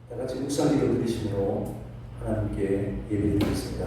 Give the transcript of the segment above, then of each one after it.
다 같이 묵상기도 드리심으로 하나님께 예배드리겠습니다.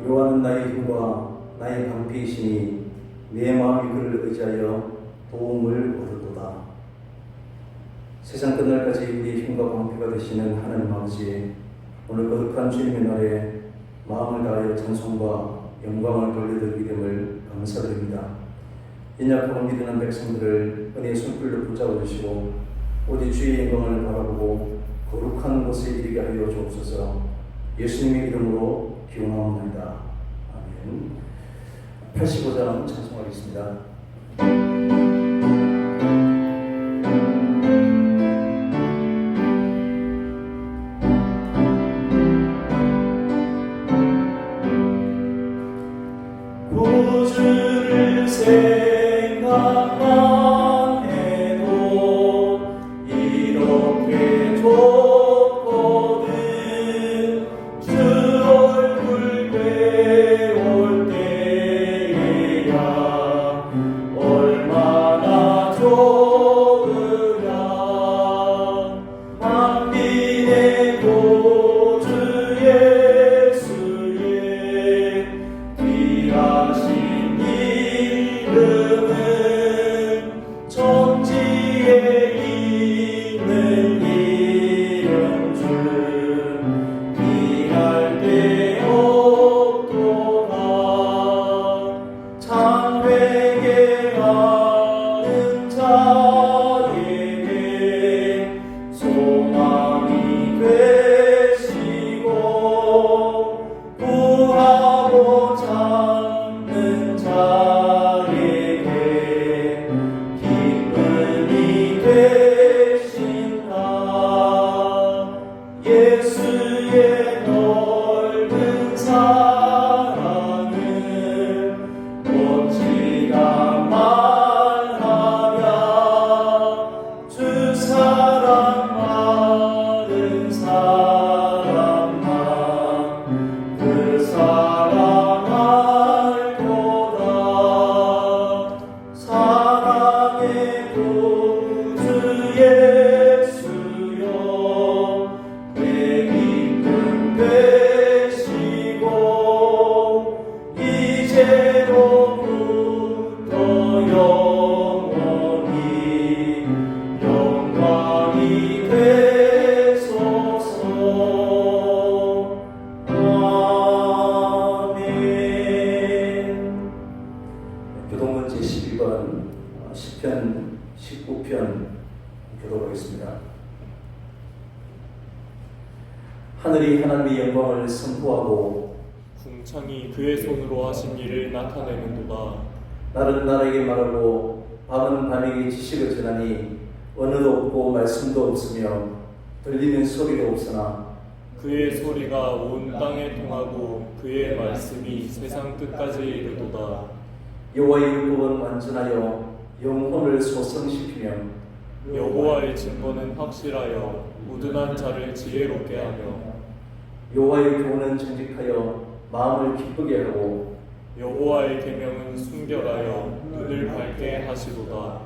여호와는 나의 힘과 나의 방패이시니 내 마음이 그를 의지하여 도움을 얻었도다. 세상 끝날까지 우리의 힘과 방패가 되시는 하나님 아버지, 오늘 거룩한 주님의 날에 마음을 다하여 찬송과 영광을 돌려드리게 됨을 감사드립니다. 인약하고 믿는 백성들을 은혜의 손길로 붙잡아 주시고 오직 주의 영광을 바라보고 거룩한 곳에 이르게 하여 주옵소서. 예수님의 이름으로 기원하옵나이다. 아멘. 85장 찬송하겠습니다. 구주를 생각만 해도 이렇게 좋거든. 주 얼굴 뵈올 때에야 얼마나 좋으랴. 만민의 구주 예수의 귀하신 이름은 천지에 있는 이름 중 비할 데 없도다. 참 회개하는 자에게 소망이 되시고 구하고 찾는 자에게 기쁨이 되신다. 예수의 넓은 사랑을 어찌가 말하랴. 주 사랑 많은 사람만 그 사랑할 거다. 사랑의 구주 예수여 내 기쁨 되시고 이제로부터 영원히 영광이 되소서. 아멘. 교동문 제12번 시편 19편 교독하겠습니다. 하늘이 하나님의 영광을 선포하고 궁창이 그의 손으로 하신 일을 나타내는도다. 날은 날에게 말하고 밤은 밤에게 지식을 전하니 언어도 없고 말씀도 없으며 들리는 소리도 없으나 그의 소리가 온 땅에 통하고 그의 말씀이 세상 끝까지 이르도다. 여호와의 율법은 완전하여 영혼을 소성시키며 여호와의 증거는 확실하여 우둔한 자를 지혜롭게 하며 여호와의 교훈은 정직하여 마음을 기쁘게 하고 여호와의 계명은 순결하여 눈을 밝게 하시도다.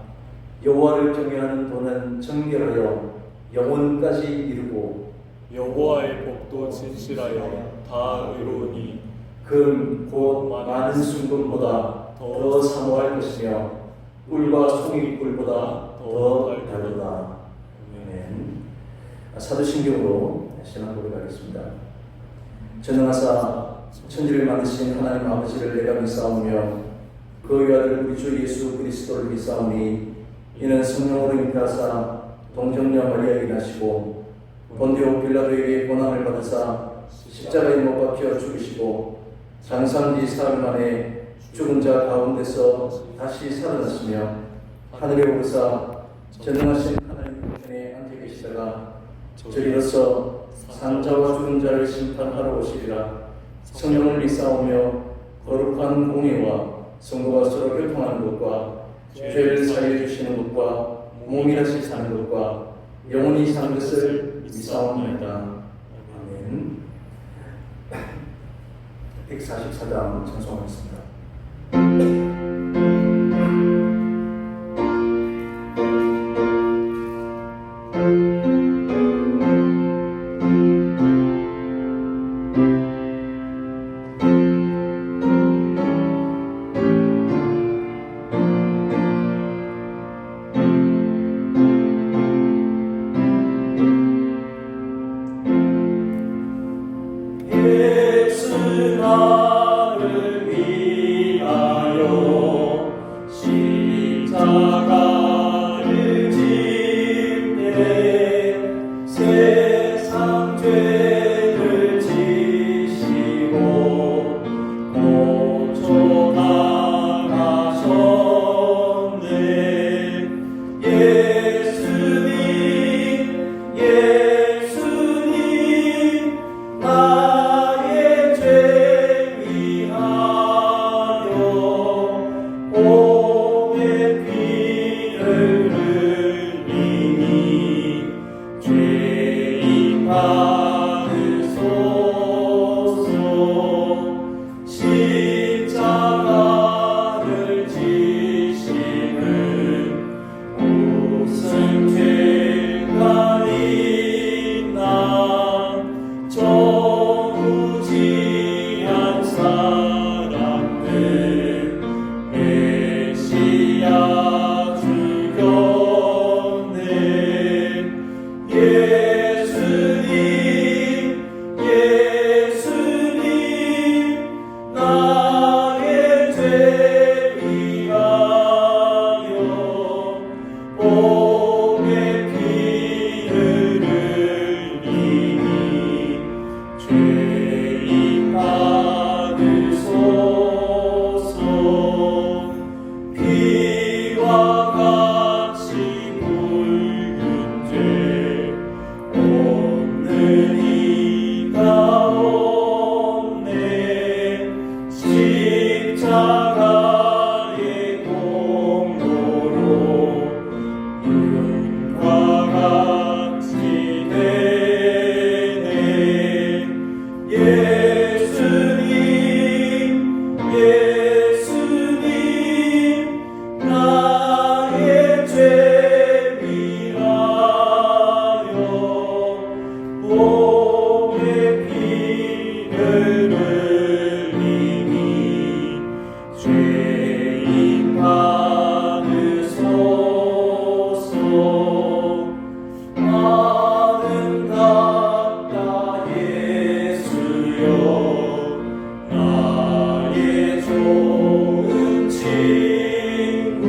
여호와를 경외하는 도는 정결하여 영혼까지 이르고 여호와의 법도 진실하여 다 의로우니 금 곧 많은 순금보다 더 사모할 것이며 꿀과 송이꿀보다 더 다르다. 아멘. 사도신경으로 신앙 고백하겠습니다. 전능하사 천지를 만드신 하나님 아버지를 내가 믿사오며 그의 아들 우리 주 예수 그리스도를 믿사오니 이는 성령으로 잉태하사 동정녀 마리아에게 나시고 본디오 빌라도에게 고난을 받으사 십자가에 못 박혀 죽으시고 장사한 뒤 사흘 만에 죽은 자 가운데서 다시 살아나시며 하늘에 오르사 전능하신 하나님 우편에 앉아 계시다가 저리로서 산자와 죽은 자를 심판하러 오시리라. 성령을 믿사오며 거룩한 공의와 성도가 서로 교통하는 것과 죄를 사해 주시는 것과 몸이 다시 사는 것과 영원히 사는 것을 믿사옵나이다. 아멘. 144장 찬송하겠습니다. 예수 나를 위하여 십자가를 지네 세상 죄를 지시고 고쳐나가셨네. 예수님 나의 죄 위하여 몸의 피를 흘리니 죄인 받으소서. 십자가를 지시는 무슨 죄가 있나 정우지한 사람들 메시아 죽였네. 예수님 나의 죄 위하여 몸의 피를 흘리니 죄인 받으소서. 피와 같이 붉은 죄 없는 이가 없네. 십자가의 공로로 윤과 같이 되네. 예수님 나의 죄 위하여 몸의 피를 흘리니 죄인 받으소서. 아름답다 예수여 나의 좋은 친구.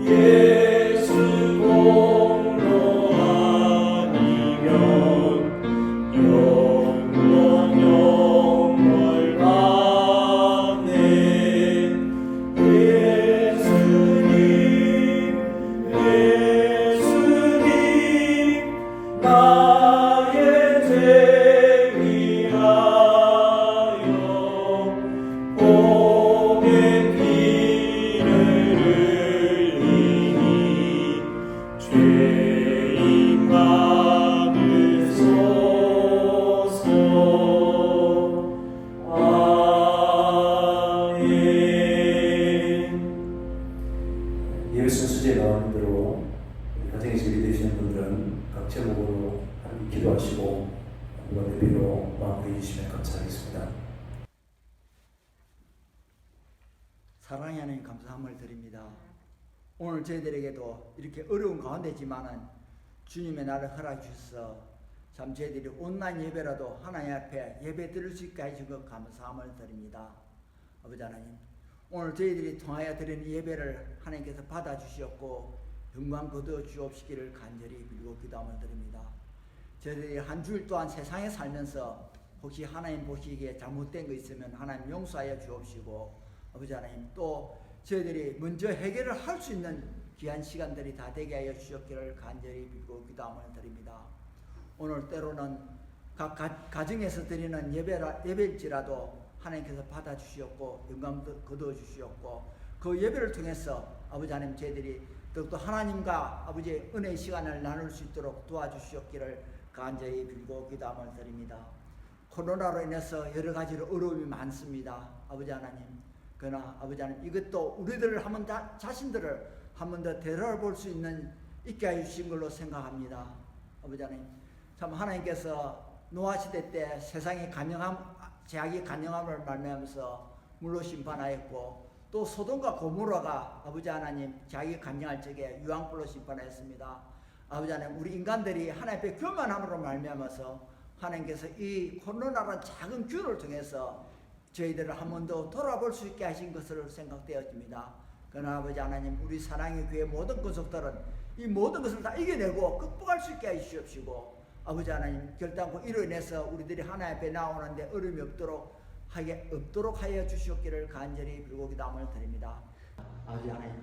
예수 공로 아니면 영원 가네. 예수님 나의 죄 위하여 몸의 피를 흘리니 죄인 받으소서. 아멘. 예배 순수제 마음대로 우리 가정에 예배되시는 분들은 각 제목으로 하나님 기도하시고 이번 예배로 마무리해 주시면 감사하겠습니다. 사랑의 하나님 감사함을 드립니다. 오늘 저희들에게도 이렇게 어려운 가운데지만은 주님의 날을 허락해 주셔서 참 저희들이 온라인 예배라도 하나님 앞에 예배 드릴 수 있게 해주신 것 감사함을 드립니다. 아버지 하나님, 오늘 저희들이 통하여 드리는 예배를 하나님께서 받아주시었고 영광 거두어 주옵시기를 간절히 빌고 기도함을 드립니다. 저희들이 한 주일 동안 세상에 살면서 혹시 하나님 보시기에 잘못된 거 있으면 하나님 용서하여 주옵시고, 아버지 하나님 또 저희들이 먼저 해결을 할 수 있는 귀한 시간들이 다 되게 하여 주셨기를 간절히 빌고 기도함을 드립니다. 오늘 때로는 각 가정에서 드리는 예배일지라도 하나님께서 받아주시었고 영광도 거두어주시었고 그 예배를 통해서 아버지 하나님 저희들이 더욱더 하나님과 아버지의 은혜의 시간을 나눌 수 있도록 도와주시었기를 간절히 빌고 기도함을 드립니다. 코로나로 인해서 여러 가지로 어려움이 많습니다. 아버지 하나님, 그러나 아버지 하나님 이것도 우리들을 한번 자신들을 한 번 더 되돌아볼 수 있게 해주신 걸로 생각합니다. 아버지 하나님, 참 하나님께서 노아 시대 때 세상의 제약이 간영함을 말미암아서 물로 심판하였고 또 소돔과 고모라가 아버지 하나님 자기 간영할 적에 유황불로 심판하였습니다. 아버지 하나님, 우리 인간들이 하나님 앞에 교만함으로 말미암아서 하나님께서 이 코로나라는 작은 균을 통해서 저희들을 한 번 더 돌아볼 수 있게 하신 것으로 생각되어집니다. 그러나 아버지 하나님, 우리 사랑의 교회 모든 권속들은 이 모든 것을 다 이겨내고 극복할 수 있게 해주시옵시고 아버지 하나님, 결단코 이로 인해서 우리들이 하나님 앞에 나오는데 어려움이 없도록 하여 주시옵기를 간절히 빌고 기도함을 드립니다. 아버지 하나님,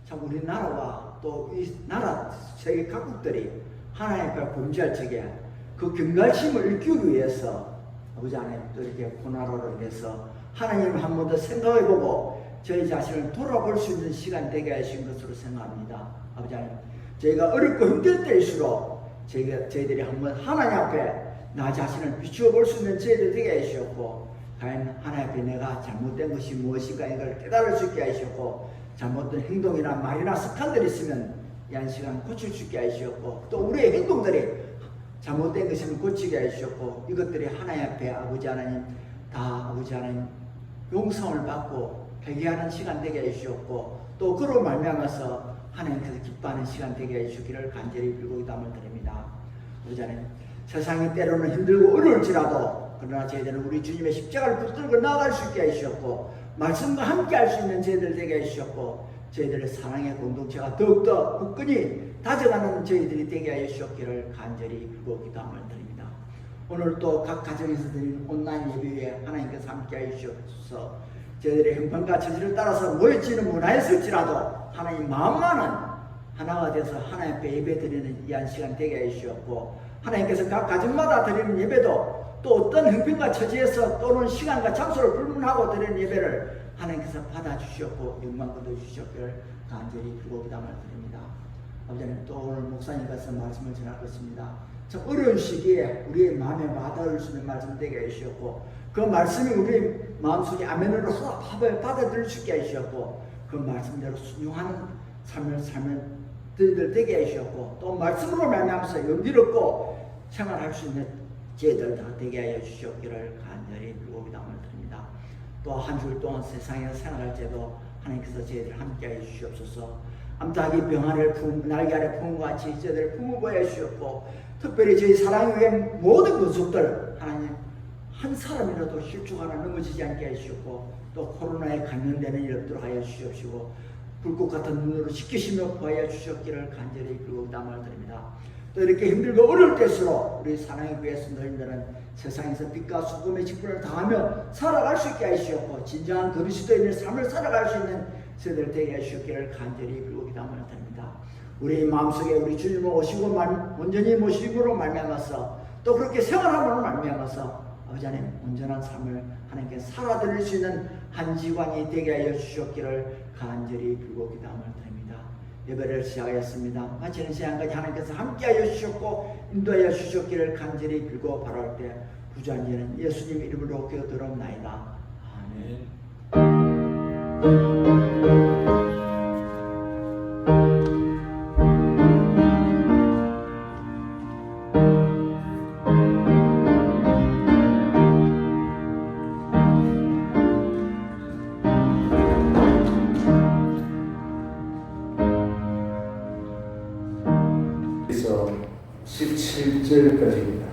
참 우리나라와 또 이 나라 세계 각국들이 하나님 앞에 범죄할 적에 그 경각심을 일깨우기 위해서 아버지 하나님 또 이렇게 코로나로 인해서 하나님을 한 번 더 생각해보고 저희 자신을 돌아볼 수 있는 시간 되게 하신 것으로 생각합니다. 아버지 하나님, 저희가 어렵고 힘들 때일수록 저희들이 한번 하나님 앞에 나 자신을 비추어 볼 수 있는 저희들 되게 하시었고 과연 하나님 앞에 내가 잘못된 것이 무엇인가 이걸 깨달을 수 있게 하시었고 잘못된 행동이나 말이나 습관들이 있으면 이 한 시간 고칠 수 있게 하시었고 또 우리의 행동들이 잘못된 것을 고치게 하시었고 이것들이 하나님 앞에 아버지 하나님 다 아버지 하나님 용서를 받고 회개하는 시간 되게 해주셨고 또 그로 말미암아서 하나님께서 기뻐하는 시간 되게 해주시기를 간절히 빌고 기도함을 드립니다. 아버지 하나님, 세상이 때로는 힘들고 어려울지라도 그러나 저희들은 우리 주님의 십자가를 붙들고 나아갈 수 있게 해주셨고 말씀과 함께 할 수 있는 저희들 되게 해주셨고 저희들의 사랑의 공동체가 더욱더 굳건히 다져가는 저희들이 되게 하여 주셨기를 간절히 빌고 기도함을 드립니다. 오늘 또 각 가정에서 드리는 온라인 예배에 하나님께서 함께 하여 주셔서 저희들의 형편과 처지를 따라서 모여지는 문화였을지라도 하나님 마음만은 하나가 돼서 하나님 앞에 예배 드리는 이 한 시간 되게 해주셨고 하나님께서 각 가정마다 드리는 예배도 또 어떤 형편과 처지에서 또는 시간과 장소를 불문하고 드리는 예배를 하나님께서 받아주셨고 영광 거두주셨기를 간절히 빌고 기도함을 드립니다. 아버지님, 또 오늘 목사님께서 말씀을 전할 것입니다. 참 어려운 시기에 우리의 마음에 와닿을 수 있는 말씀 되게 해주셨고 그 말씀이 우리 마음속에 아멘으로 받아들일 수 있게 해주셨고 그 말씀대로 순종하는 삶을 되게 해주셨고 또 말씀으로 말미암아서 용기롭고 생활할 수 있는 저희들 다 되게 하여 주셨기를 간절히 빌고 기도함을 드립니다. 또 한 주 동안 세상에서 생활할 때도 하나님께서 저희들 함께 하여 주시옵소서. 암탉이 병아리를 날개 아래 품은 것 같이 저희들을 품어보여 주셨고 특별히 저희 사랑의 위해 모든 것들 하나님 한 사람이라도 실족하나 넘어지지 않게 해주셨고 또 코로나에 감염되는 일 없도록 하여 주시옵시고 불꽃 같은 눈으로 지키시며 보여 주셨기를 간절히 빌고 기도함을 드립니다. 또 이렇게 힘들고 어려울 때일수록 우리 사랑의 교회 성도님들은 세상에서 빛과 소금의 직분을 다하며 살아갈 수 있게 하시었고 진정한 그리스도인의 삶을 살아갈 수 있는 세대를 되게 해주셨기를 간절히 빌고 기도함을 드립니다. 우리 마음속에 우리 주님을 오시고 온전히 모시므로 말미암아서 또 그렇게 생활함으로 말미암아서 아버지 하나님 온전한 삶을 하나님께 살아드릴 수 있는 한 지관이 되게 하여 주셨기를 간절히 빌고 기도함을 드립니다. 예배를 시작하였습니다. 마치는 시간까지 하나님께서 함께하여 주셨고 인도하여 주셨기를 간절히 빌고 바랄 때 부자한지는 예수님 이름으로 기도드렸나이다. 아멘. 그래서 17절까지입니다.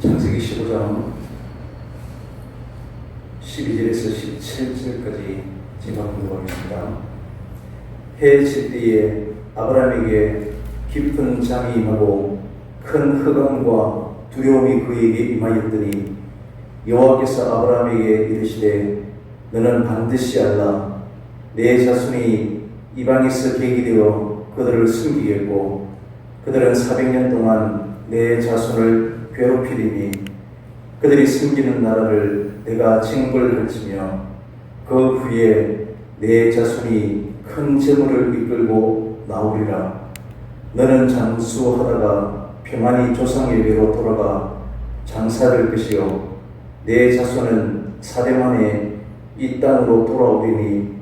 창세기 15장 12절에서 17절까지 제가 공부하겠습니다. 해 질 때에 아브라함에게 깊은 잠이 임하고 큰 흑암과 두려움이 그에게 임하였더니 여호와께서 아브라함에게 이르시되 너는 반드시 알라 내 자손이 이방에서 객이 되어 그들을 숨기겠고 그들은 400년 동안 내 자손을 괴롭히리니 그들이 숨기는 나라를 내가 징벌할지며 그 후에 내 자손이 큰 재물을 이끌고 나오리라. 너는 장수하다가 평안히 조상에게로 돌아가 장사될 것이요 내 자손은 사대 만에 이 땅으로 돌아오리니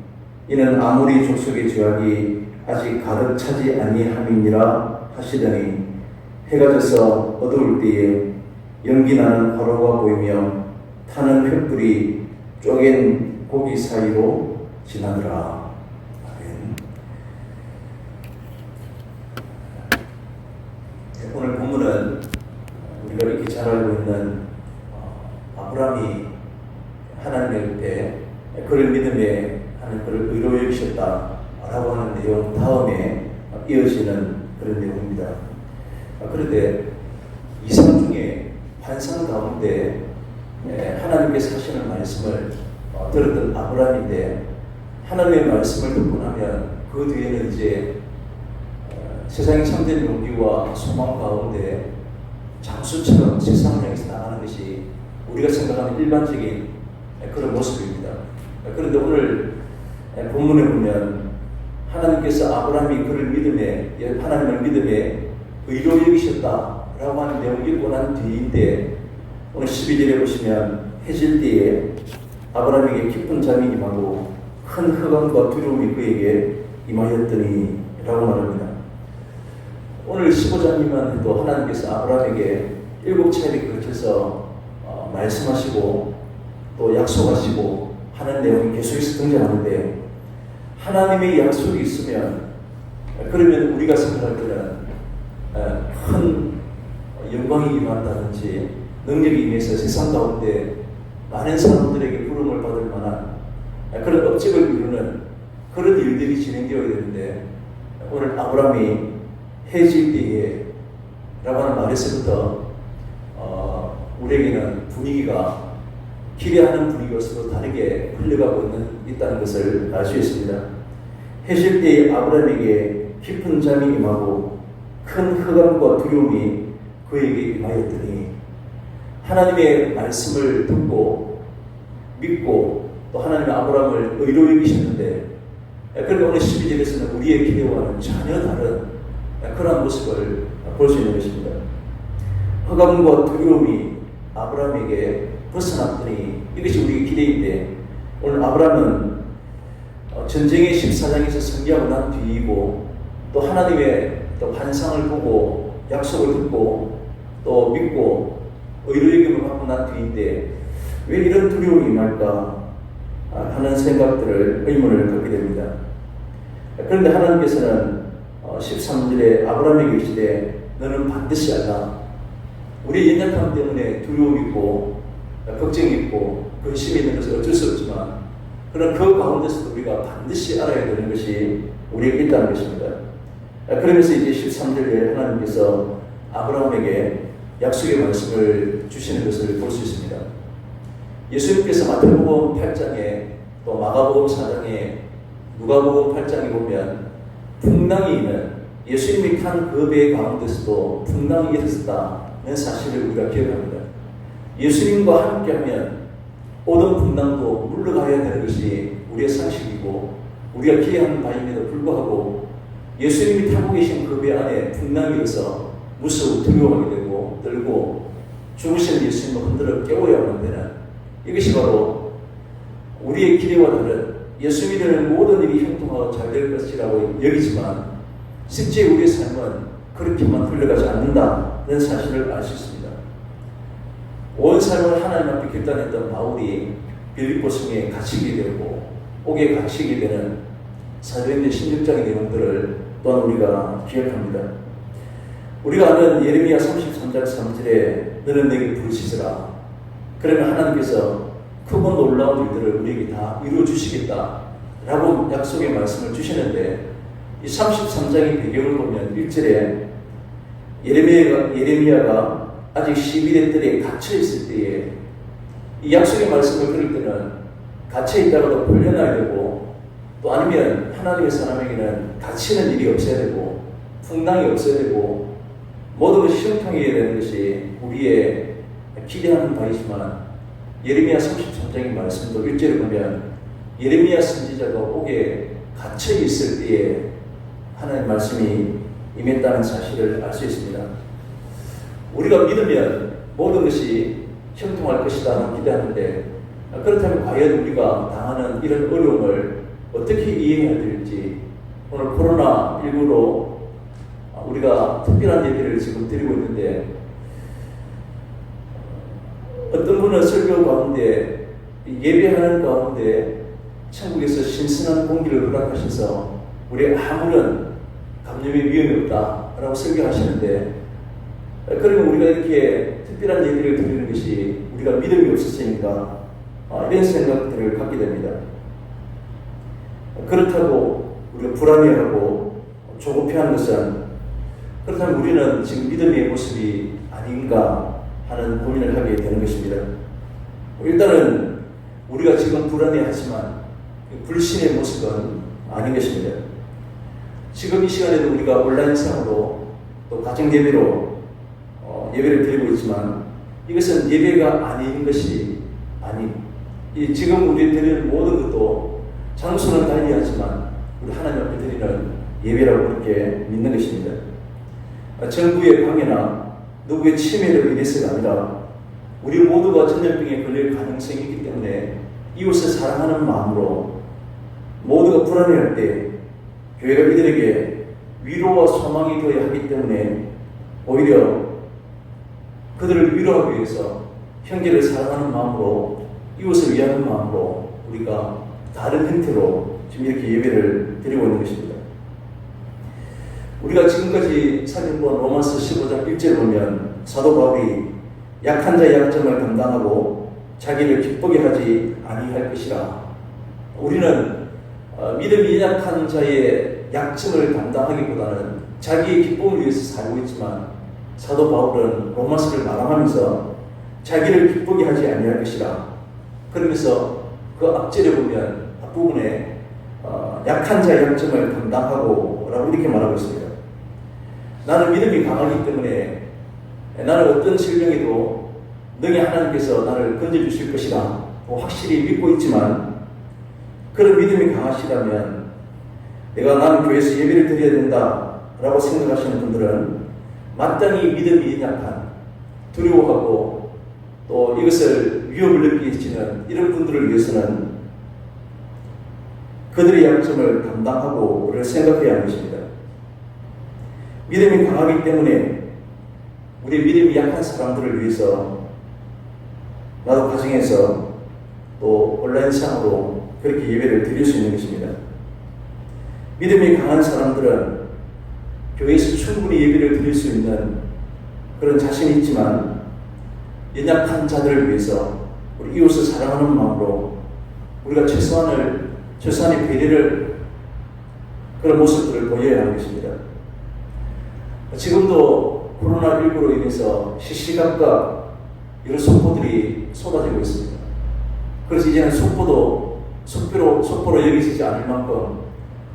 이는 아무리 족속의 죄악이 아직 가득 차지 아니함이니라 하시더니 해가 져서 어두울 때에 연기 나는 화로가 보이며 타는 횃불이 쪼갠 고기 사이로 지나더라. 아멘. 오늘 본문은 우리가 이렇게 잘 알고 있는 아브라함이 하나님 옆에 그를 믿음에 하는 그를 의로 여기셨다라고 하는 내용 다음에 이어지는 그런 내용입니다. 그런데 이상 중에 환상 가운데 하나님께서 하시는 말씀을 들었던 아브라함인데 하나님의 말씀을 듣고 나면 그 뒤에는 이제 세상의 참된 용기와 소망 가운데 장수처럼 세상을 향해서 나가는 것이 우리가 생각하는 일반적인 그런 모습입니다. 그런데 오늘 본문에 보면 하나님께서 아브라함이 그를 믿음에 하나님을 믿음에 의로 여기셨다라고 하는 내용을 읽고 난 뒤인데 오늘 12절에 보시면 해질 때에 아브라함에게 깊은 잠이 임하고 큰 흑암과 두려움이 그에게 임하였더니 라고 말합니다. 오늘 15장이만 해도 하나님께서 아브라함에게 7차례에 걸쳐서 말씀하시고 또 약속하시고 하는 내용이 계속해서 등장하는데 하나님의 약속이 있으면 그러면 우리가 생각할 때는 큰 영광이 임한다든지 능력이 임해서 세상 가운데 많은 사람들에게 부름을 받을 만한 그런 업적을 이루는 그런 일들이 진행되어야 되는데 오늘 아브라함이 해질 때에 라고 하는 말에서부터 우리에게는 분위기가 기대하는 분위기가 서로 다르게 흘러가고 있다는 것을 알 수 있습니다. 해질 때에 아브라함에게 깊은 잠이 임하고 큰 흑암과 두려움이 그에게 임하였더니 하나님의 말씀을 듣고 믿고 또 하나님의 아브라함을 의로 여기셨는데 그런데 오늘 12절에서는 우리의 기대와는 전혀 다른 그런 모습을 볼 수 있는 것입니다. 흑암과 두려움이 아브라함에게 벗어났더니 이것이 우리의 기대인데 오늘 아브라함은 전쟁의 14장에서 승리하고 난 뒤이고 또 하나님의 또 환상을 보고 약속을 듣고 또 믿고 의로 여김을 받고 난 뒤인데 왜 이런 두려움이 임할까 하는 생각들을 의문을 갖게 됩니다. 그런데 하나님께서는 13절에 아브라함에게 이르시되 너는 반드시 알라. 우리의 연약함 때문에 두려움이 있고 걱정이 있고 근심이 있는 것은 어쩔 수 없지만 그런 그 가운데서도 우리가 반드시 알아야 되는 것이 우리에게 있다는 것입니다. 그러면서 이제 13절에 하나님께서 아브라함에게 약속의 말씀을 주시는 것을 볼 수 있습니다. 예수님께서 마태복음 8장에 또 마가복음 4장에 누가복음 8장에 보면 풍랑이 있는 예수님이 탄 그 배 가운데서도 풍랑이 일어섰다는 사실을 우리가 기억합니다. 예수님과 함께하면 오던 풍랑도 물러가야 되는 것이 우리의 상식이고 우리가 기대하는 바임에도 불구하고 예수님이 타고 계신 그 배 안에 풍랑이 일어서 무서워 두려워하게 되고 떨고 죽으신 예수님을 흔들어 깨워야만 되는 이것이 바로 우리의 기대와 다른 예수 믿는 모든 일이 형통하고 잘 될 것이라고 여기지만 실제 우리의 삶은 그렇게만 흘러가지 않는다는 사실을 알 수 있습니다. 온 삶을 하나님 앞에 결단했던 바울이 빌립보 성에 갇히게 되고 옥에 갇히게 되는 사도행전 16장의 내용들을 또한 우리가 기억합니다. 우리가 아는 예레미야 33장 3절에 너는 내게 부르시더라. 그러면 하나님께서 크고 놀라운 일들을 우리에게 다 이루어 주시겠다 라고 약속의 말씀을 주시는데 이 33장의 배경을 보면 1절에 예레미야가 아직 12대 뜰에 갇혀있을 때에 이 약속의 말씀을 들을 때는 갇혀있다가도 풀려나야 되고 또 아니면 하나님의 사람에게는 갇히는 일이 없어야 되고 풍랑이 없어야 되고 모든 것이 형통해야 되는 것이 우리의 기대하는 바이지만 예레미야 33장의 말씀도 1절에 보면 예레미야 선지자가 옥에 갇혀 있을 때에 하나님의 말씀이 임했다는 사실을 알 수 있습니다. 우리가 믿으면 모든 것이 형통할 것이다 기대하는데 그렇다면 과연 우리가 당하는 이런 어려움을 어떻게 이해해야 될지 오늘 코로나19로 우리가 특별한 예배를 지금 드리고 있는데 어떤 분은 설교 가운데 예배하는 가운데 천국에서 신선한 공기를 허락하셔서 우리의 아무런 감염의 위험이 없다라고 설교하시는데 그러면 우리가 이렇게 특별한 예배를 드리는 것이 우리가 믿음이 없었으니까 이런 생각들을 갖게 됩니다. 그렇다고 우리가 불안해하고 조급해하는 것은 그렇다면 우리는 지금 믿음의 모습이 아닌가 하는 고민을 하게 되는 것입니다. 일단은 우리가 지금 불안해하지만 불신의 모습은 아닌 것입니다. 지금 이 시간에도 우리가 온라인상으로 또 가정 예배로 예배를 드리고 있지만 이것은 예배가 아닌 것이 지금 우리 드리는 모든 것도 장소는 달리하지만 우리 하나님 앞에 드리는 예배라고 그렇게 믿는 것입니다. 정부의 방해나 누구의 침해로 인해서가 아니라 우리 모두가 전염병에 걸릴 가능성이 있기 때문에 이웃을 사랑하는 마음으로 모두가 불안해할 때 교회가 이들에게 위로와 소망이 되어야 하기 때문에 오히려 그들을 위로하기 위해서 형제를 사랑하는 마음으로 이웃을 위하는 마음으로 우리가 다른 형태로 지금 이렇게 예배를 드리고 있는 것입니다. 우리가 지금까지 살펴본 로마서 15장 1절을 보면 사도 바울이 약한 자의 약점을 감당하고 자기를 기쁘게 하지 아니할 것이라. 우리는 믿음이 약한 자의 약점을 감당하기보다는 자기의 기쁨을 위해서 살고 있지만 사도 바울은 로마서를 마감하면서 자기를 기쁘게 하지 아니할 것이라. 그러면서 그 앞절에 보면 앞부분에 약한 자의 약점을 감당하고 라고 이렇게 말하고 있습니다. 나는 믿음이 강하기 때문에 나는 어떤 질병에도 능히 하나님께서 나를 건져주실 것이다 확실히 믿고 있지만 그런 믿음이 강하시다면 나는 교회에서 예배를 드려야 된다 라고 생각하시는 분들은 마땅히 믿음이 약한 두려워하고 또 이것을 위협을 느끼시는 이런 분들을 위해서는 그들의 약점을 감당하고를 생각해야 하는 것입니다. 믿음이 강하기 때문에 우리 믿음이 약한 사람들을 위해서 나도 가정에서 또 온라인상으로 그렇게 예배를 드릴 수 있는 것입니다. 믿음이 강한 사람들은 교회에서 충분히 예배를 드릴 수 있는 그런 자신이 있지만 연약한 자들을 위해서 우리 이웃을 사랑하는 마음으로 우리가 최소한의 배려를 그런 모습들을 보여야 하는 것입니다. 지금도 코로나19로 인해서 시시각각 이런 속보들이 쏟아지고 있습니다. 그래서 이제는 속보로 여기지지 않을 만큼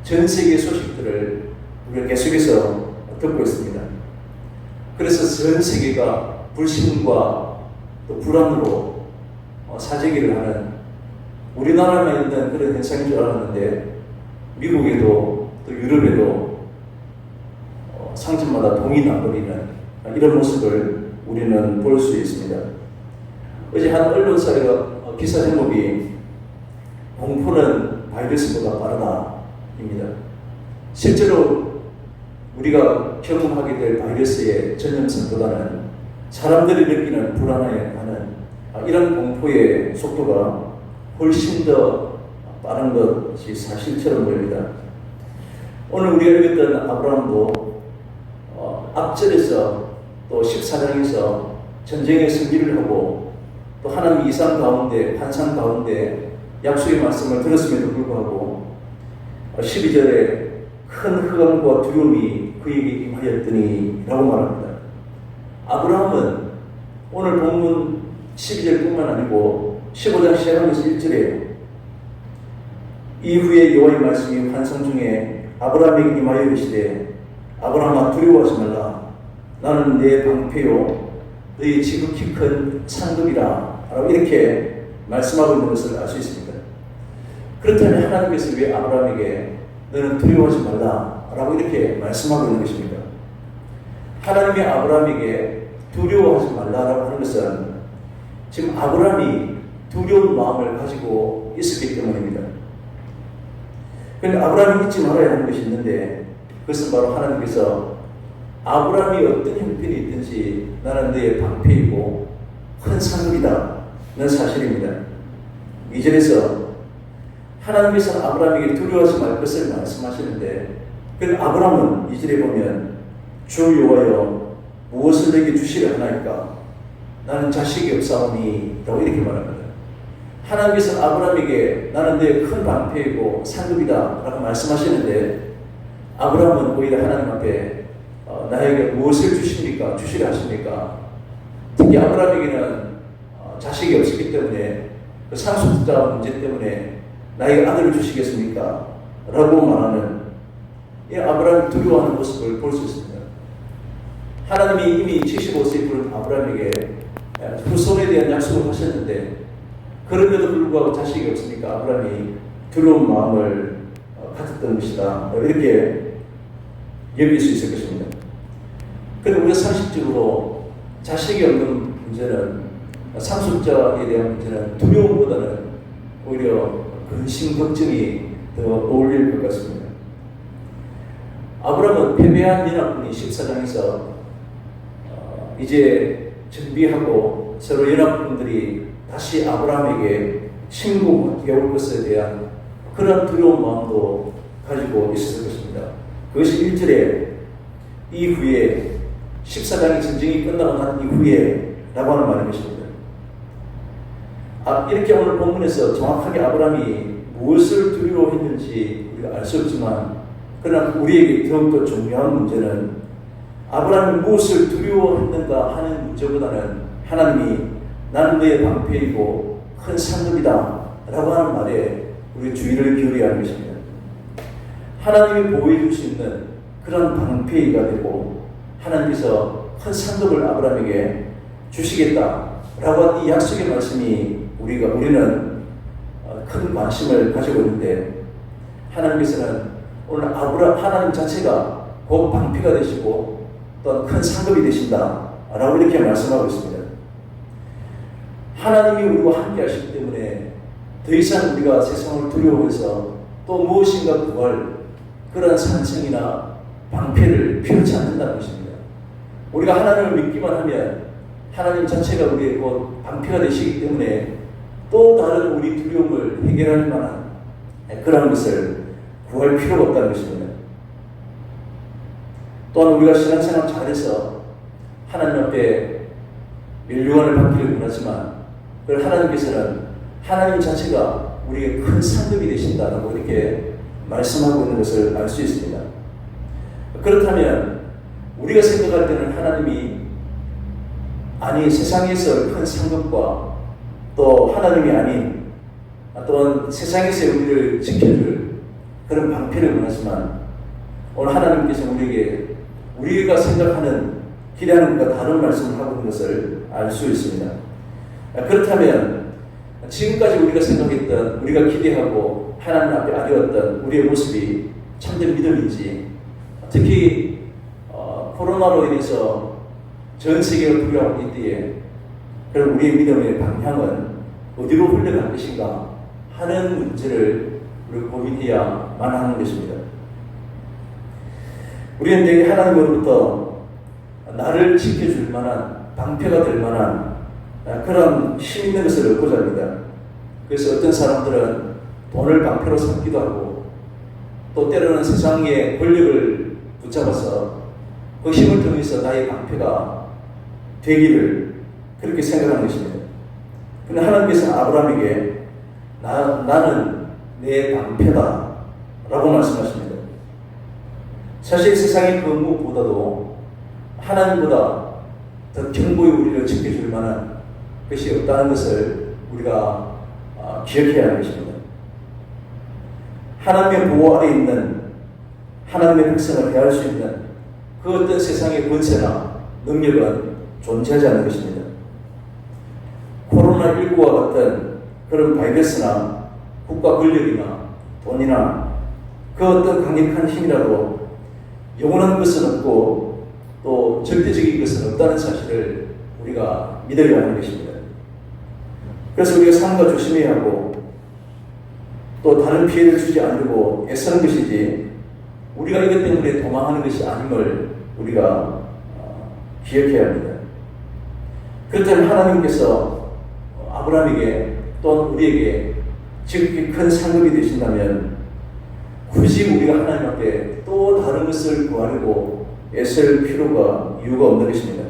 전 세계 소식들을 우리가 계속해서 듣고 있습니다. 그래서 전 세계가 불신과 또 불안으로 사재기를 하는 우리나라만 있는 그런 현상인 줄 알았는데 미국에도 또 유럽에도 상점마다 동이 나버리는 이런 모습을 우리는 볼 수 있습니다. 어제 한 언론사가 기사 제목이 공포는 바이러스보다 빠르다입니다. 실제로 우리가 경험하게 될 바이러스의 전염성보다는 사람들이 느끼는 불안해하는 이런 공포의 속도가 훨씬 더 빠른 것이 사실처럼 보입니다. 오늘 우리가 읽었던 아브라함도 앞절에서 또 14장에서 전쟁의 승리를 하고 또 하나님 이상 가운데 환상 가운데 약속의 말씀을 들었음에도 불구하고 12절에 큰 흑암과 두려움이 그에게 임하였더니 라고 말합니다. 아브라함은 오늘 본문 12절뿐만 아니고 15장 시작하면서 1절에 이후에 여호와의 말씀이 환상 중에 아브라함에게 임하여 이르시되 아브라함아 두려워하지 말라. 나는 내 방패요 너희 지극히 큰 상급이라 라고 이렇게 말씀하고 있는 것을 알 수 있습니다. 그렇다면 하나님께서 왜 아브라함에게 너는 두려워하지 말라 라고 이렇게 말씀하고 있는 것입니까? 하나님이 아브라함에게 두려워하지 말라라고 하는 것은 지금 아브라함이 두려운 마음을 가지고 있었기 때문입니다. 그런데 아브라함이 잊지 말아야 하는 것이 있는데 그것은 바로 하나님께서 아브라함이 어떤 형편이 있든지 나는 너의 방패이고 큰 상급이다 는 사실입니다. 2절에서 하나님께서 아브라함에게 두려워하지 말 것을 말씀하시는데 그 아브라함은 2절에 보면 주 여호와여 무엇을 내게 주시려 하나이까 나는 자식이 없사오니 라고 이렇게 말합니다. 하나님께서 아브라함에게 나는 내 큰 방패이고 상급이다 라고 말씀하시는데 아브라함은 오히려 하나님 앞에 나에게 무엇을 주시려 하십니까? 특히 아브라함에게는 자식이 없었기 때문에 그 상속자 문제 때문에 나에게 아들을 주시겠습니까? 라고 말하는 이 아브라함이 두려워하는 모습을 볼 수 있습니다. 하나님이 이미 75세에 부른 아브라함에게 후손에 대한 약속을 하셨는데 그럼에도 불구하고 자식이 없으니까 아브라함이 두려운 마음을 가졌던 것이다. 이렇게 여길 수 있을 것입니다. 그런데 우리가 상식적으로 자식이 없는 문제는 상속자에 대한 문제는 두려움보다는 오히려 근심, 걱정이 더 어울릴 것 같습니다. 아브라함은 패배한 연합군이 14장에서 이제 준비하고 서로 연합군들이 다시 아브라함에게 침공해 올 것에 대한 그런 두려운 마음도 가지고 있었을 것입니다. 그것이 1절에 이후에 14장의 전쟁이 끝나고 난 이후에 라고 하는 말인 것입니다. 이렇게 오늘 본문에서 정확하게 아브라함이 무엇을 두려워했는지 우리가 알 수 없지만 그러나 우리에게 더욱더 중요한 문제는 아브라함이 무엇을 두려워했는가 하는 문제보다는 하나님이 나는 너의 방패이고 큰 상급이다 라고 하는 말에 우리 주의를 기울여야 하는 것입니다. 하나님이 보호해 줄 수 있는 그런 방패가 되고 하나님께서 큰 상급을 아브라함에게 주시겠다 라고 한 이 약속의 말씀이 우리는 큰 관심을 가지고 있는데 하나님께서는 오늘 하나님 자체가 곧 방패가 되시고 또한 큰 상급이 되신다 라고 이렇게 말씀하고 있습니다. 하나님이 우리와 함께 하시기 때문에 더 이상 우리가 세상을 두려워해서 또 무엇인가 구할 그런 산청이나 방패를 필요치 않는다는 것입니다. 우리가 하나님을 믿기만 하면 하나님 자체가 우리의 곧 방패가 되시기 때문에 또 다른 우리 두려움을 해결할 만한 그런 것을 구할 필요가 없다는 것입니다. 또한 우리가 신앙생활 잘해서 하나님 앞에 멸류관을 받기를 원하지만 그걸 하나님께서는 하나님 자체가 우리의 큰 상급이 되신다고 이렇게 말씀하고 있는 것을 알 수 있습니다. 그렇다면 우리가 생각할 때는 하나님이 세상에서 큰 상급과 또 하나님이 아닌 또한 세상에서 우리를 지켜줄 그런 방패를 원하지만 오늘 하나님께서 우리가 생각하는 기대하는 것과 다른 말씀을 하고 있는 것을 알 수 있습니다. 그렇다면 지금까지 우리가 생각했던 우리가 기대하고 하나님 앞에 아뢰었던 우리의 모습이 참된 믿음인지 특히 코로나로 인해서 전 세계가 두려워하고 있기에 그럼 우리의 믿음의 방향은 어디로 흘러갈 것인가 하는 문제를 우리가 고민해야만 하는 것입니다. 우리는 되게 하나님으로부터 나를 지켜줄 만한 방패가 될 만한 그런 힘 있는 것을 얻고자 합니다. 그래서 어떤 사람들은 돈을 방패로 삼기도 하고 또 때로는 세상의 권력을 붙잡아서 그 힘을 통해서 나의 방패가 되기를 그렇게 생각하는 것입니다. 그런데 하나님께서는 아브라함에게 나는 내 방패다 라고 말씀하십니다. 사실 세상의 그 무엇보다도 하나님보다 더 견고히 우리를 지켜줄 만한 것이 없다는 것을 우리가 기억해야 하는 것입니다. 하나님의 보호 아래 있는 하나님의 백성을 대할 수 있는 그 어떤 세상의 권세나 능력은 존재하지 않는 것입니다. 코로나19와 같은 그런 바이러스나 국가 권력이나 돈이나 그 어떤 강력한 힘이라도 영원한 것은 없고 또 절대적인 것은 없다는 사실을 우리가 믿어야 하는 것입니다. 그래서 우리가 삼가 조심해야 하고 또 다른 피해를 주지 않으려고 애쓰는 것이지 우리가 이것 때문에 도망하는 것이 아님을 우리가 기억해야 합니다. 그렇다면 하나님께서 아브라함에게 또는 우리에게 지극히 큰 상급이 되신다면 굳이 우리가 하나님 앞에 또 다른 것을 구하려고 애쓸 필요가 이유가 없는 것입니다.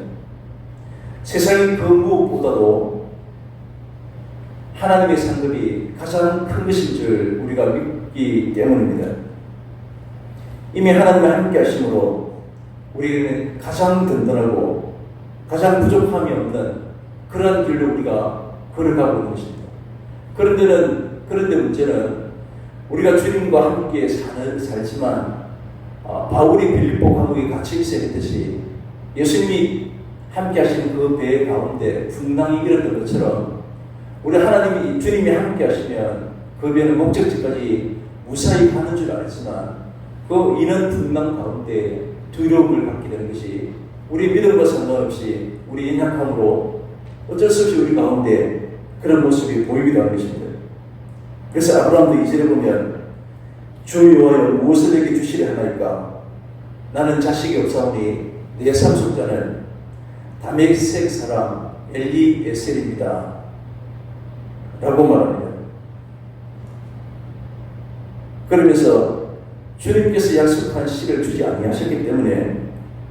세상의 그 무엇보다도 하나님의 상급이 가장 큰 것인 줄 우리가 믿기 때문입니다. 이미 하나님과 함께 하심으로 우리는 가장 든든하고 가장 부족함이 없는 그러한 길로 우리가 걸어가고 있는 것입니다. 그런데 문제는 우리가 주님과 함께 살지만 바울이 빌립보 감옥에 갇혀 있어야 했듯이 예수님이 함께 하시는 그 배 가운데 풍랑이 일었던 것처럼 우리 주님이 함께 하시면 그 배는 목적지까지 무사히 가는 줄 알지만 그 이는 풍랑 가운데 두려움을 갖게 되는 것이 우리 믿음과 상관없이 우리 연약함으로 어쩔 수 없이 우리 가운데 그런 모습이 보이기도 하는 것입니다. 그래서 아브라함도 2절에 보면 주 여호와여 무엇을 내게 주시려 하나이까 나는 자식이 없사오니 내 상속자는 다메섹 사람 엘리에셀입니다 라고 말합니다. 그러면서 주님께서 약속한 씨를 주지 아니하셨기 때문에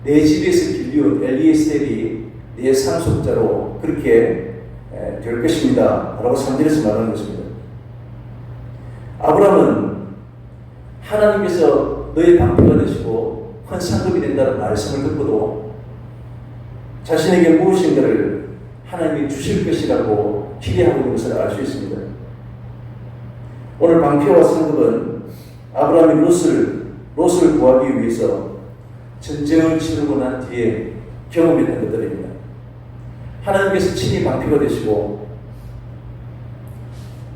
내 집에서 길리온 엘리에셀이 내 상속자로 그렇게 될 것입니다 라고 3절에서 말하는 것입니다. 아브라함은 하나님께서 너의 방패가 되시고 큰 상급이 된다는 말씀을 듣고도 자신에게 무엇인가를 하나님이 주실 것이라고 기대하고 있는 것을 알 수 있습니다. 오늘 방패와 상급은 아브라함이 롯을 구하기 위해서 전쟁을 치르고 난 뒤에 경험했던 것들입니다. 하나님께서 친히 방패가 되시고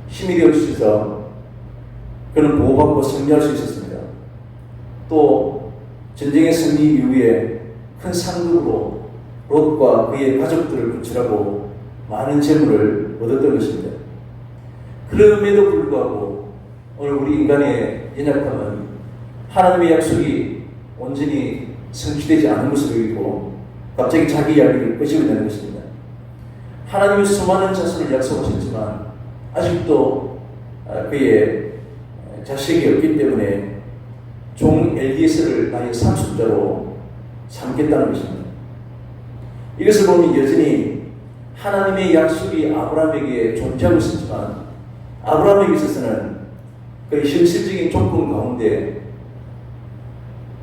힘이 되어 주셔서 그는 보호받고 승리할 수 있었습니다. 또 전쟁의 승리 이후에 큰 상급으로 롯과 그의 가족들을 구출하고 많은 재물을 얻었던 것입니다. 그럼에도 불구하고 오늘 우리 인간의 연약함은 하나님의 약속이 온전히 성취되지 않은 것을 여기고 갑자기 자기 이야기를 끄집어내는 것입니다. 하나님이 수많은 자손을 약속하셨지만 아직도 그의 자식이 없기 때문에 종 엘리에셀을 나의 상속자로 삼겠다는 것입니다. 이것을 보면 여전히 하나님의 약속이 아브라함에게 존재하고 있었지만 아브라함에게 있어서는 그 현실적인 조건 가운데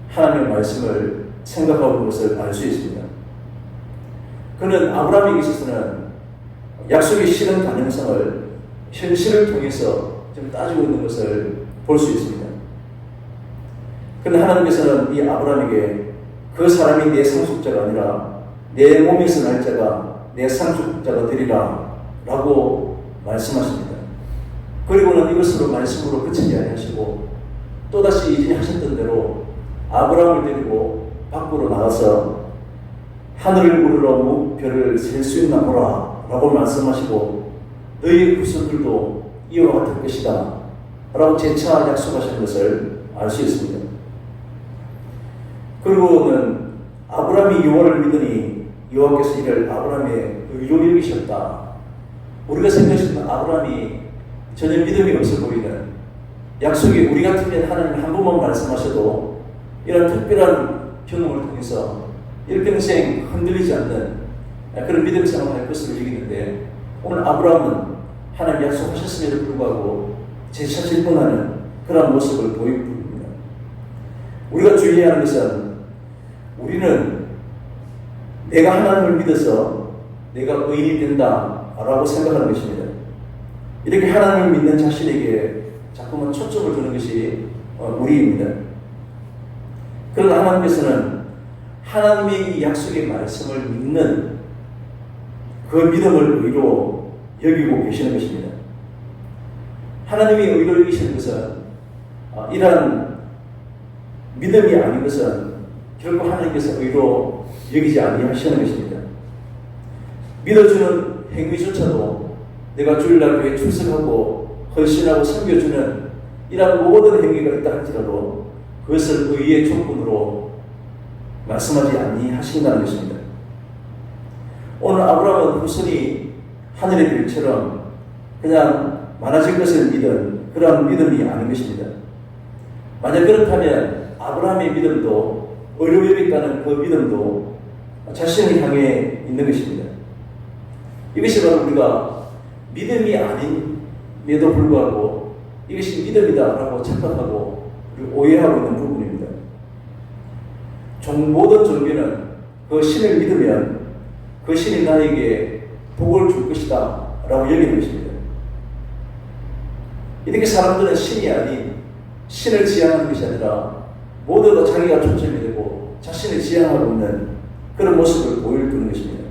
하나님의 말씀을 생각하고 있는 것을 알 수 있습니다. 그는 아브라함에게 있어서는 약속의 실현 가능성을 현실을 통해서 좀 따지고 있는 것을 볼 수 있습니다. 그런데 하나님께서는 이 아브라함에게 그 사람이 내 상속자가 아니라 내 몸에서 날 자가 내 상속자가 되리라 라고 말씀하십니다. 그리고는 이것으로 말씀으로 그치지 아니하시고 또다시 이전에 하셨던 대로 아브라함을 데리고 밖으로 나가서 하늘을 우러러 무별을 셀 수 있나 보라 라고 말씀하시고 너희의 후손들도 이와 같을 것이다 라고 재차 약속하신 것을 알 수 있습니다. 그리고는 아브라함이 여호와를 믿으니 여호와께서 이를 아브라함의 의로 여기셨다. 우리가 생각했던 아브라함이 전혀 믿음이 없어 보이는 약속이 우리 같으면 하나님 한 번만 말씀하셔도 이런 특별한 경험을 통해서 일평생 흔들리지 않는 그런 믿음 생활을 할 것으로 여기는데 오늘 아브라함은 하나님 약속하셨음에도 불구하고 재차 질문하는 그런 모습을 우리가 주의해야 하는 것은 우리는 내가 하나님을 믿어서 내가 의인이 된다라고 생각하는 것입니다. 이렇게 하나님을 믿는 자신에게 자꾸만 초점을 두는 것이 우리입니다. 그러나 하나님께서는 하나님의 이 약속의 말씀을 믿는 그 믿음을 의로 여기고 계시는 것입니다. 하나님이 의로 여기시는 것은 이러한 믿음이 아닌 것은 결코 하나님께서 의로 여기지 아니하시는 것입니다. 믿어주는 행위조차도 내가 주일날 교회에 출석하고 헌신하고 섬겨주는 이러한 모든 행위가 있다 할지라도 그것을 의의 조건으로 말씀하지 아니하신다는 것입니다. 오늘 아브라함은 후손이 하늘의 별처럼 그냥 많아질 것을 믿은 그러한 믿음이 아닌 것입니다. 만약 그렇다면 아브라함의 믿음도 의료여겼다는 그 믿음도 자신을 향해 있는 것입니다. 이것이 바로 우리가 믿음이 아님에도 불구하고 이것이 믿음이다라고 착각하고 오해하고 있는 부분입니다. 모든 종교는 그 신을 믿으면 그 신이 나에게 복을 줄 것이다 라고 여기는 것입니다. 이렇게 사람들은 신이 아닌 신을 지향하는 것이 아니라 모두가 자기가 초점이 되고 자신을 지향하고 있는 그런 모습을 보여주는 것입니다.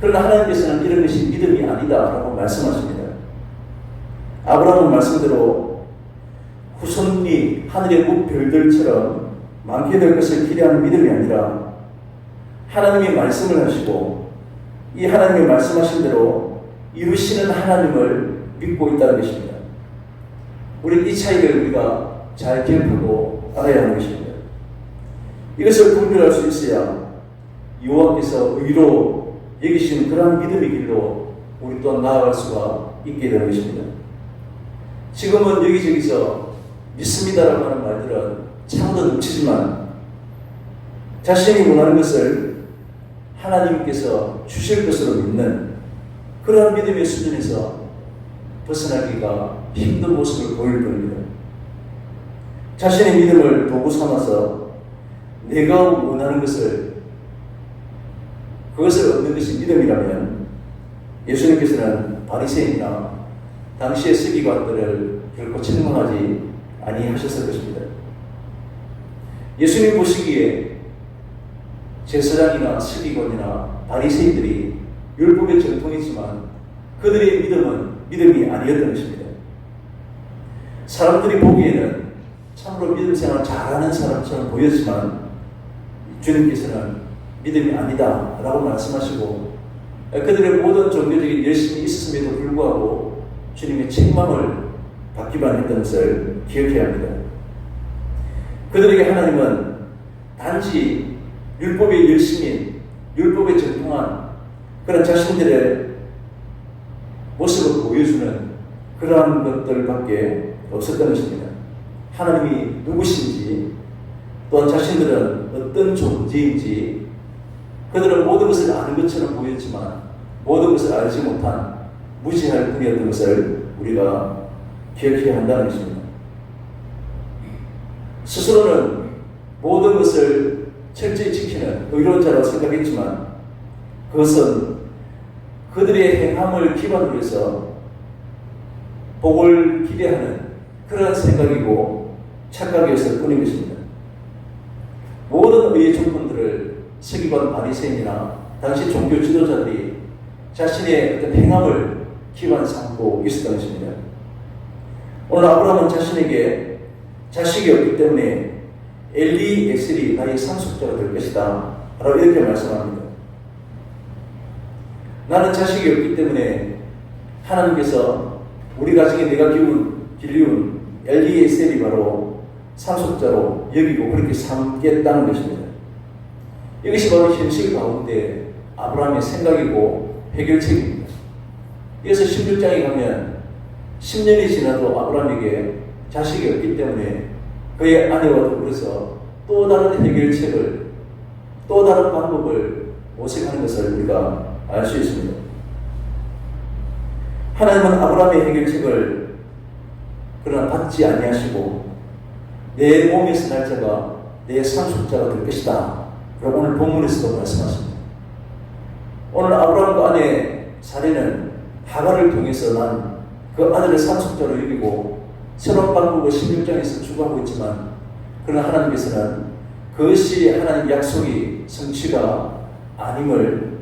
그러나 하나님께서는 이런 것이 믿음이 아니다라고 말씀하십니다. 아브라함은 말씀대로 후손이 하늘의 별들처럼 많게 될 것을 기대하는 믿음이 아니라 하나님이 말씀을 하시고 이 하나님이 말씀하신 대로 이루시는 하나님을 믿고 있다는 것입니다. 우리는 이 차이를 우리가 잘 기억하고 알아야 하는 것입니다. 이것을 분별할 수 있어야 여호와께서 의로 여기신 그러한 믿음의 길로 우리 또한 나아갈 수가 있게 되는 것입니다. 지금은 여기저기서 믿습니다라고 하는 말들은 참도 넘치지만 자신이 원하는 것을 하나님께서 주실 것으로 믿는 그러한 믿음의 수준에서 벗어나기가 힘든 모습을 보일 겁니다. 자신의 믿음을 도구 삼아서 내가 원하는 것을 그것을 얻는 것이 믿음이라면 예수님께서는 바리새인이나 당시의 서기관들을 결코 책망하지 아니하셨을 것입니다. 예수님 보시기에 제사장이나 서기관이나 바리새인들이 율법의 정통이지만 그들의 믿음은 믿음이 아니었던 것입니다. 사람들이 보기에는 참으로 믿음 생활 잘하는 사람처럼 보였지만 주님께서는 믿음이 아니다 라고 말씀하시고 그들의 모든 종교적인 열심이 있었음에도 불구하고 주님의 책망을 받기만 했던 것을 기억해야 합니다. 그들에게 하나님은 단지 율법의 열심인 율법에 정통한 그런 자신들의 모습을 보여주는 그러한 것들밖에 없었던 것입니다. 하나님이 누구신지 또한 자신들은 어떤 존재인지 그들은 모든 것을 아는 것처럼 보였지만 모든 것을 알지 못한 무지할 뿐이었던 것을 우리가 기억해야 한다는 것입니다. 스스로는 모든 것을 철저히 지키는 의로운 자라고 생각했지만 그것은 그들의 행함을 기반으로 해서 복을 기대하는 그런 생각이고 착각이었을 뿐인 것입니다. 모든 의의 조건들을 서기관 바리새인이나 당시 종교 지도자들이 자신의 어떤 행함을 기반 삼고 있었던 것입니다. 오늘 아브라함은 자신에게 자식이 없기 때문에 엘리에셀이 나의 상속자가 될 것이다 라고 이렇게 말씀합니다. 나는 자식이 없기 때문에 하나님께서 우리 가정에 내가 길리운 엘리에셀이 바로 상속자로 여기고 그렇게 삼겠다는 것입니다. 이것이 바로 현실 가운데 아브라함의 생각이고 해결책입니다. 이어서 16장에 가면 10년이 지나도 아브라함에게 자식이 없기 때문에 그의 아내와 더불어서 또 다른 해결책을 또 다른 방법을 모색하는 것을 우리가 알 수 있습니다. 하나님은 아브라함의 해결책을 그러나 받지 아니하시고 내 몸에서 날 자가 내 상속자가 될 것이다. 그리고 오늘 본문에서도 말씀하십니다. 오늘 아브라함과 아내 사례는 하갈을 통해서 난 그 아들을 상속자로 여기고 새로운 방법을 16장에서 추구하고 있지만, 그러나 하나님께서는 그것이 하나님 약속이 성취가 아님을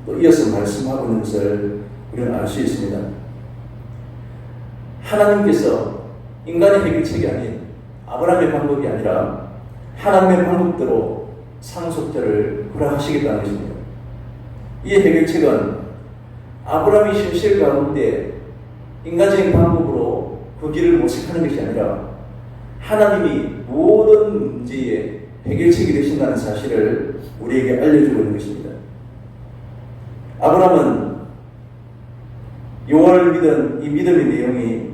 또 이어서 말씀하고 있는 것을 우리는 알 수 있습니다. 하나님께서 인간의 해결책이 아닌 아브라함의 방법이 아니라 하나님의 방법대로 상속자를 허락하시겠다는 것입니다. 이 해결책은 아브라함이 현실 가운데 인간적인 방법으로 그 길을 모색하는 것이 아니라 하나님이 모든 문제의 해결책이 되신다는 사실을 우리에게 알려주고 있는 것입니다. 아브라함은 여호와를 믿은 이 믿음의 내용이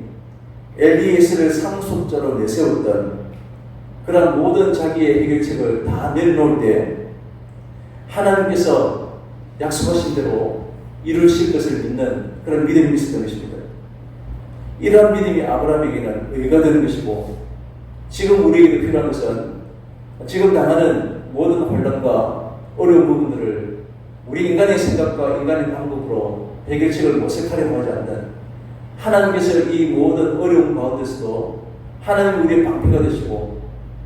엘리에셀을 상속자로 내세웠던 그런 모든 자기의 해결책을 다 내려놓을 때 하나님께서 약속하신 대로 이루실 것을 믿는 그런 믿음이 있었던 것입니다. 이러한 믿음이 아브라함에게는 의가 되는 것이고, 지금 우리에게 필요한 것은 지금 당하는 모든 혼란과 어려운 부분들을 우리 인간의 생각과 인간의 방법으로 해결책을 모색하려고 하지 않는, 하나님께서 이 모든 어려움 가운데서도 하나님이 우리의 방패가 되시고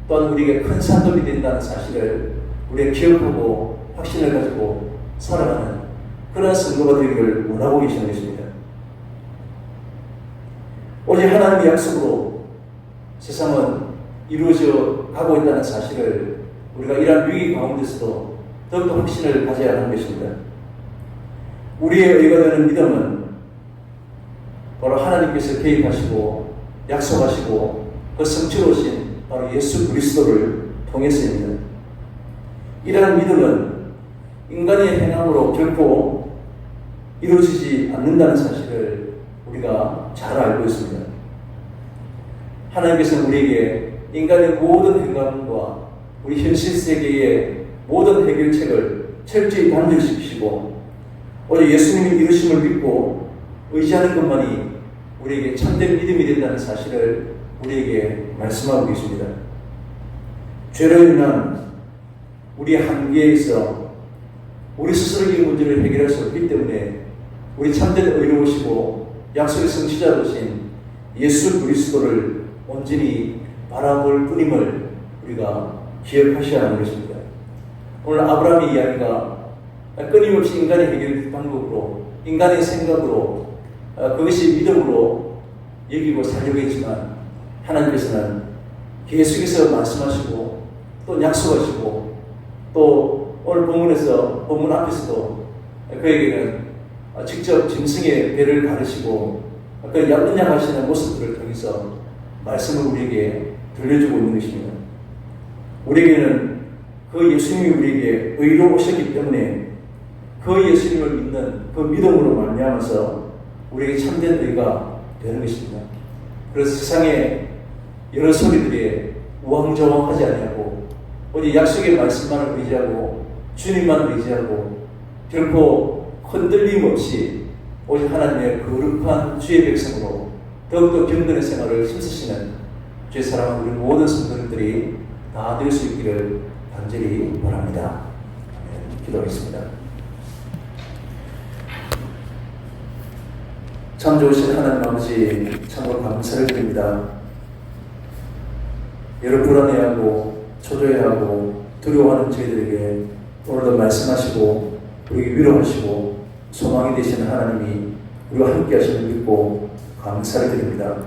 또한 우리에게 큰 산돌이 된다는 사실을 우리가 기억하고 확신을 가지고 살아가는 그런 성도가 되기를 원하고 계시는 것입니다. 오직 하나님의 약속으로 세상은 이루어져 가고 있다는 사실을 우리가 이러한 위기 가운데서도 더욱더 확신을 가져야 하는 것입니다. 우리의 의가 되는 믿음은 바로 하나님께서 개입하시고 약속하시고 그 성취로 오신 바로 예수 그리스도를 통해서입니다. 이러한 믿음은 인간의 행함으로 결코 이루어지지 않는다는 사실을 우리가 잘 알고 있습니다. 하나님께서는 우리에게 인간의 모든 행함과 우리 현실 세계의 모든 해결책을 철저히 단절시키시고 오직 예수님이 이루심을 믿고 의지하는 것만이 우리에게 참된 믿음이 된다는 사실을 우리에게 말씀하고 계십니다. 죄로 인한 우리의 한계에서 우리 스스로 이 문제를 해결할 수 없기 때문에 우리 참된 의로우시고 약속의 성취자 되신 예수 그리스도를 온전히 바라볼 뿐임을 우리가 기억하셔야 하는 것입니다. 오늘 아브라함의 이야기가 끊임없이 인간의 해결 방법으로, 인간의 생각으로, 그것이 믿음으로 여기고 살려고 했지만 하나님께서는 계속해서 말씀하시고 또 약속하시고 또 오늘 본문 앞에서도 그에게는 직접 짐승의 배를 가르시고 그 은약하시는 모습들을 통해서 말씀을 우리에게 들려주고 있는 것입니다. 우리에게는 그 예수님이 우리에게 의로 오셨기 때문에 그 예수님을 믿는 그 믿음으로 말미암아서 우리에게 참된 의가 되는 것입니다. 그래서 세상에 여러 소리들에 우왕좌왕하지 아니하고 오직 약속의 말씀만을 의지하고 주님만 의지하고 결코 흔들림 없이 오직 하나님의 거룩한 주의 백성으로 더욱더 경건의 생활을 힘쓰시는 주의 사랑하는 우리 모든 성도들이 다 될 수 있기를 간절히 바랍니다. 기도하겠습니다. 참 좋으신 하나님 아버지, 참으로 감사를 드립니다. 여러 불안해하고 초조해하고 두려워하는 저희들에게 오늘도 말씀하시고 우리에게 위로하시고 소망이 되시는 하나님이 우리와 함께 하심을 믿고 감사를 드립니다.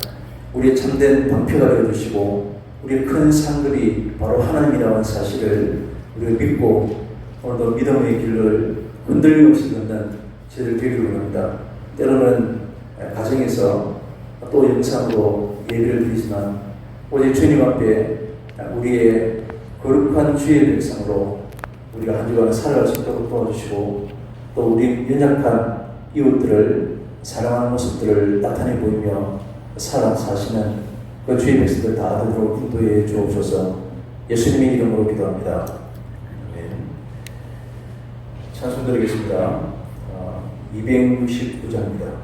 우리의 참된 방패가 되어주시고 우리의 큰 상급이 바로 하나님이라는 사실을 우리가 믿고 오늘도 믿음의 길을 흔들림 없이 걷는 저희들 되기를 원합니다. 때로는 가정에서 또 영상으로 예배를 드리지만 오직 주님 앞에 우리의 거룩한 주의 백성으로 우리가 한 주간 살아갈 수 있도록 도와주시고 또 우리 연약한 이웃들을 사랑하는 모습들을 나타내 보이며 사시는 그 주의 백성들 다 되도록 인도해 주옵소서. 예수님의 이름으로 기도합니다. 찬송 드리겠습니다. 269장입니다.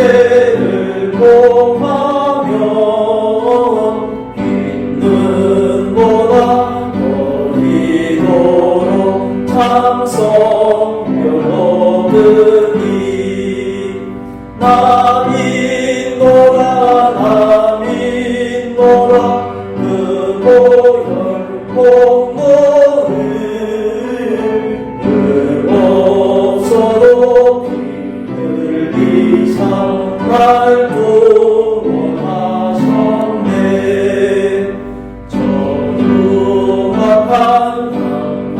죄를 고하며 흰 눈보다 이도록 참성을 얻으니 나 믿노라 그 보혈 공로를 없어도 피 흘리사 날 구원하셨네. 저 흉악한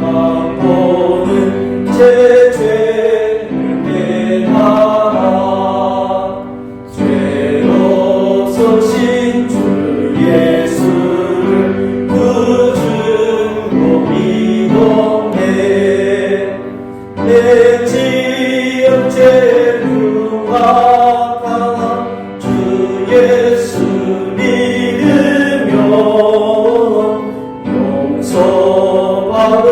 강보는 제 죄를 깨달아 죄 없으신 주 예수를 구주로 믿었네. 내 지은 죄 흉악하나 주 예수 믿으며 용서받은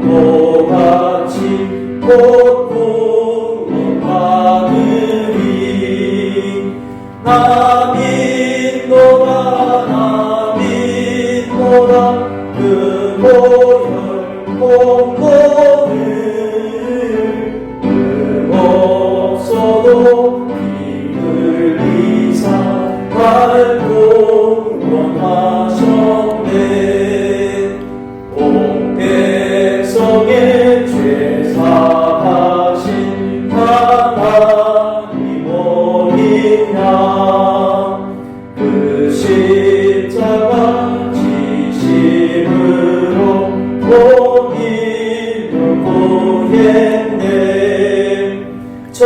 광고같이 곧 구원받으리. 나 믿노라 그 보혈 공로를 없어도 피 흘리사 날 구원하셨네. 온 백성의 죄 사하신 하나님 어린 양 그 십자가 지심으로 본인을 구했네. 저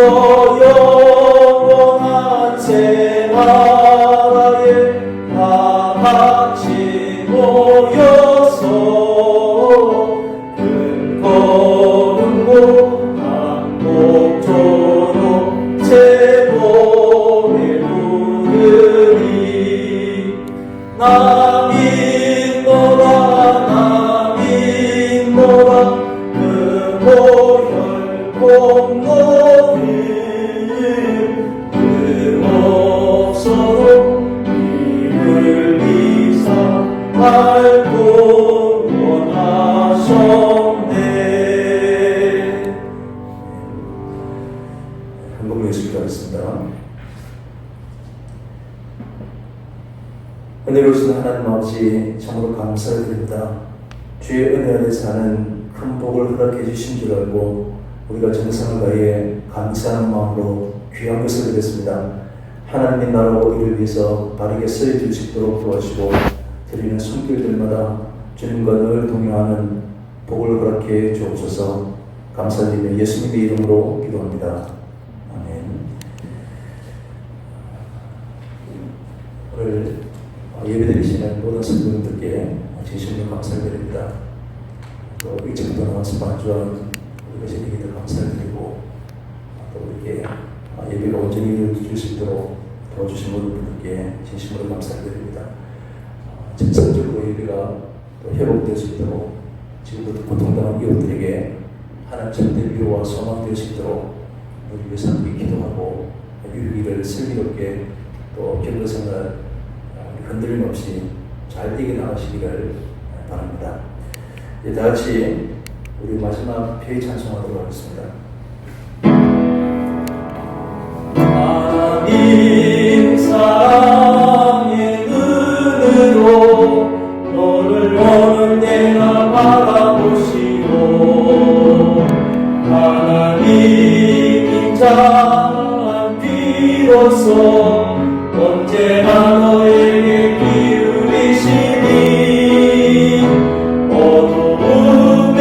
영원한 새 나라에 다 같이 모여서 큰 거룩고 한곡조로 새 노래 부르리. 나 믿노라 그 보혈 공로를 없어도 피 흘리사 날 구원하셨네. 한번 예수님께하겠습니다. 은혜로우신 하나님 아버지 참으로 감사를 드립니다. 주의 은혜 아래 사는 큰 복을 허락해 주신 줄 알고 우리가 정성을 다해 감사하는 마음으로 귀한 것을 드렸습니다. 하나님의 나라와 의를 위해서 바르게 서해질 수 있도록 도와주시고 드리는 손길들마다 주님과 늘 동행하는 복을 허락해 주옵소서. 감사드리며 예수님의 이름으로 기도합니다. 아멘. 오늘 예배드리시는 모든 성도님들께 진심으로 감사를 드립니다. 또 일찍부터 나와서 반주한 우리 것에게도 감사를 드리고 또 이렇게 예배가 온전히 이루어질 수 있도록 도와주신 모든 분들께 진심으로 감사를 드립니다. 정상적으로 예배가 또 회복될 수 있도록 지금부터 고통당한 이웃들에게 하나님 참된 위로와 소망 될 수 있도록 우리 위해서 함께 기도하고 유기를 슬기롭게 또 경거생활 흔들림 없이 잘 이겨나가시기를 바랍니다. 이제 다 같이 우리 마지막 회의 찬송하도록 하겠습니다. 하나님 사랑의 눈으로 너를 보는 내가 바라보시고 하나님 인자한 비로소 언제나 너에게 기울이시니 어두움에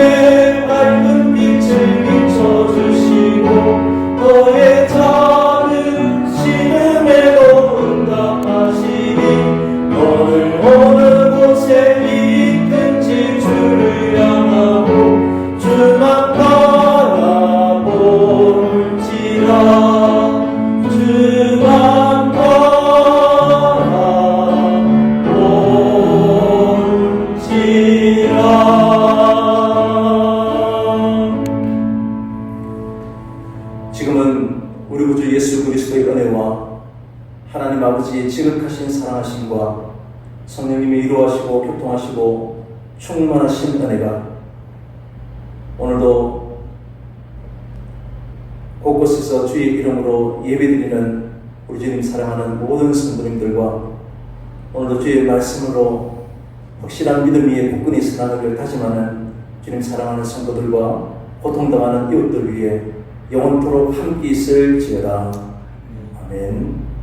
밝은 빛을 비춰주시고 너의 작은 신음에도 응답하시니 너를 어느 곳에 있든지 주를 향하고 주만 바라볼지라 주만 그리스도의 은혜와 하나님 아버지의 지극하신 사랑하심과 성령님이 이루하시고 교통하시고 충만하신 은혜가 오늘도 곳곳에서 주의 이름으로 예배드리는 우리 주님 사랑하는 모든 성도님들과 오늘도 주의 말씀으로 확실한 믿음 위에 굳건히 서나가기를 다짐하는 주님 사랑하는 성도들과 고통당하는 이웃들 위해 영원토록 함께 있을지어다. 아멘.